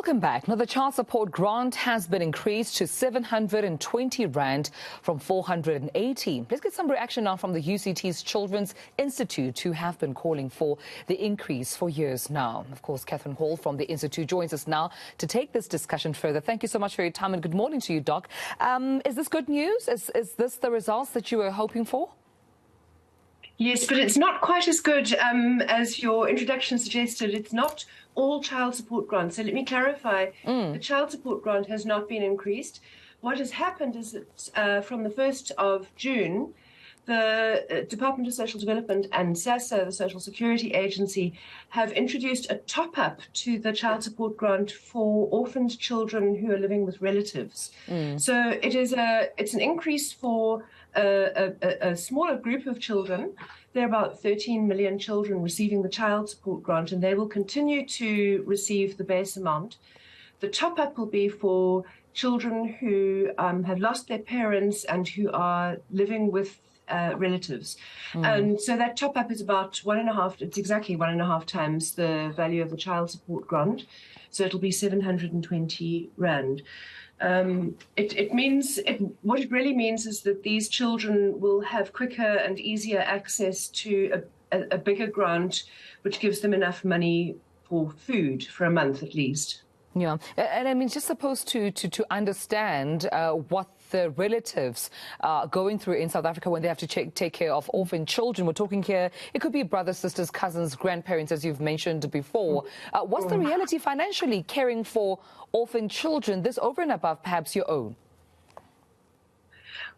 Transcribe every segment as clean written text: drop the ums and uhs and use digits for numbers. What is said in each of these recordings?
Welcome back. Now, the child support grant has been increased to 720 Rand from 480. Let's get some reaction now from the UCT's Children's Institute, who have been calling for the increase for years now. Of course, Katharine Hall from the Institute joins us now to take this discussion further. Thank you so much for your time and good morning to you, Doc. Is this good news? Is this the results that you were hoping for? Yes, but it's not quite as good as your introduction suggested. It's not all child support grants. So let me clarify. The child support grant has not been increased. What has happened is that from the 1st of June, the Department of Social Development and SASSA, the Social Security Agency, have introduced a top-up to the child support grant for orphaned children who are living with relatives. So it's an increase for a smaller group of children. There are about 13 million children receiving the child support grant, and they will continue to receive the base amount. The top-up will be for children who have lost their parents and who are living with relatives. And so that top-up is about it's exactly 1.5 times the value of the child support grant. So it'll be 720 Rand. What it really means is that these children will have quicker and easier access to a bigger grant, which gives them enough money for food for a month at least. Yeah, and I mean, just supposed to understand what the relatives are going through in South Africa when they have to take care of orphan children. We're talking here, it could be brothers, sisters, cousins, grandparents, as you've mentioned before. What's the reality financially caring for orphan children, this over and above perhaps your own?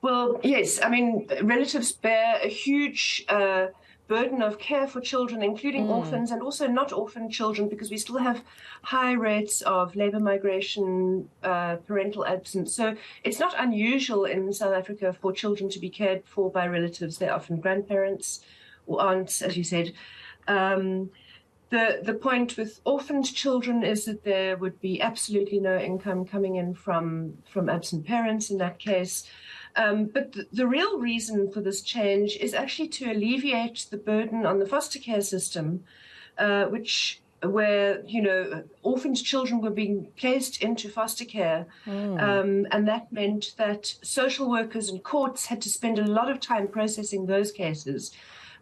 Well, yes, I mean, relatives bear a huge burden of care for children, including orphans and also not orphan children, because we still have high rates of labour migration, parental absence. So it's not unusual in South Africa for children to be cared for by relatives. They're often grandparents or aunts, as you said. The point with orphaned children is that there would be absolutely no income coming in from absent parents in that case. But the real reason for this change is actually to alleviate the burden on the foster care system, where orphaned children were being placed into foster care, and that meant that social workers and courts had to spend a lot of time processing those cases.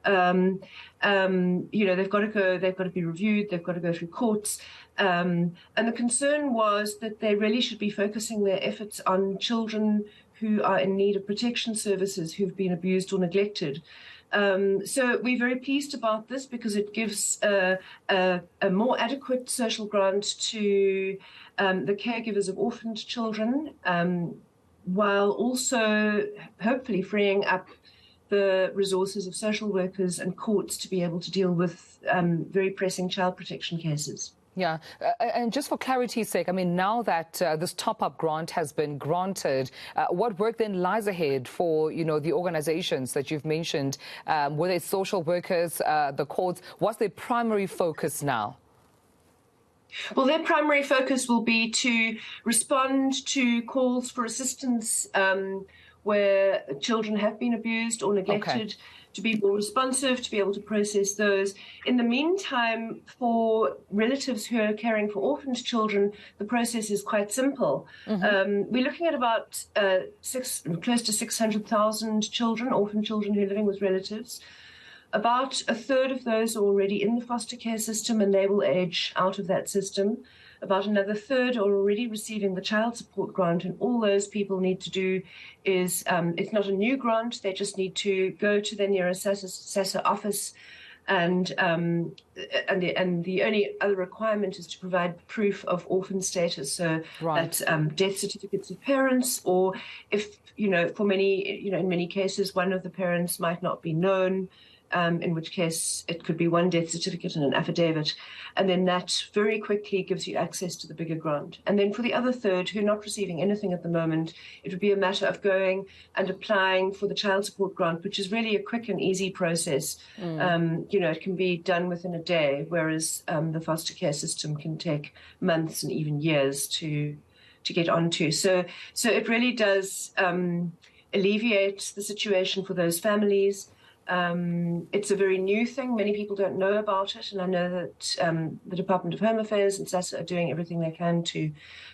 They've got to be reviewed, they've got to go through courts. And the concern was that they really should be focusing their efforts on children who are in need of protection services, who've been abused or neglected. So we're very pleased about this because it gives a more adequate social grant to the caregivers of orphaned children, while also hopefully freeing up the resources of social workers and courts to be able to deal with very pressing child protection cases. Yeah, and just for clarity's sake, I mean, now that this top-up grant has been granted, what work then lies ahead for, the organizations that you've mentioned, whether it's social workers, the courts? What's their primary focus now? Well, their primary focus will be to respond to calls for assistance where children have been abused or neglected, to be more responsive, to be able to process those. In the meantime, for relatives who are caring for orphaned children, the process is quite simple. We're looking at about close to 600,000 children, orphan children who are living with relatives. About a third of those are already in the foster care system and they will age out of that system. About another third are already receiving the child support grant, and all those people need to do is, it's not a new grant, they just need to go to their nearest SASSA office, and the only other requirement is to provide proof of orphan status, so that's death certificates of parents, or if, for many, in many cases, one of the parents might not be known, in which case it could be one death certificate and an affidavit. And then that very quickly gives you access to the bigger grant. And then for the other third who are not receiving anything at the moment, it would be a matter of going and applying for the child support grant, which is really a quick and easy process. It can be done within a day, whereas the foster care system can take months and even years to get onto. So it really does alleviate the situation for those families. It's a very new thing. Many people don't know about it, and I know that the Department of Home Affairs and SASSA are doing everything they can to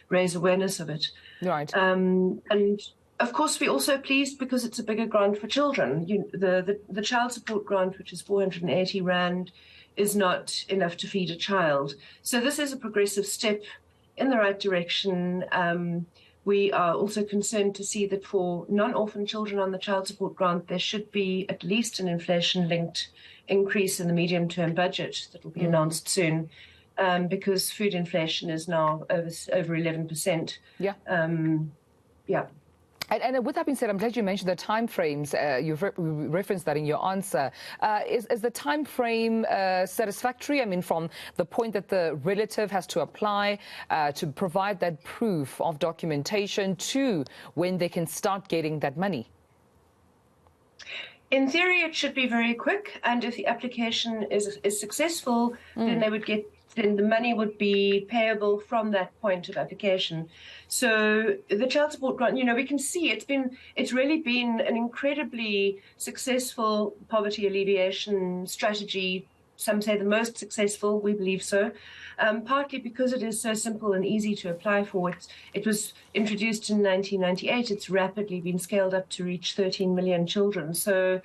raise awareness of it. Right. And of course, we're also pleased because it's a bigger grant for children. The child support grant, which is 480 Rand, is not enough to feed a child. So this is a progressive step in the right direction. We are also concerned to see that for non-orphan children on the child support grant, there should be at least an inflation-linked increase in the medium-term budget that will be announced soon, because food inflation is now over 11%. Yeah. Yeah. And with that being said, I'm glad you mentioned the time frames. You've referenced that in your answer. Is the time frame satisfactory? I mean, from the point that the relative has to apply to provide that proof of documentation to when they can start getting that money? In theory, it should be very quick, and if the application is successful, then the money would be payable from that point of application. So the child support grant, we can see it's really been an incredibly successful poverty alleviation strategy. Some say the most successful, we believe so, partly because it is so simple and easy to apply for. It was introduced in 1998. It's rapidly been scaled up to reach 13 million children. So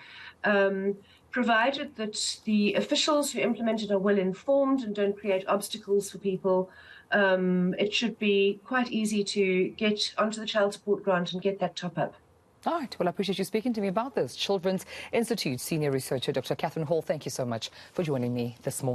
provided that the officials who implement it are well informed and don't create obstacles for people, it should be quite easy to get onto the child support grant and get that top up. All right. Well, I appreciate you speaking to me about this. Children's Institute Senior Researcher, Dr. Katharine Hall, thank you so much for joining me this morning.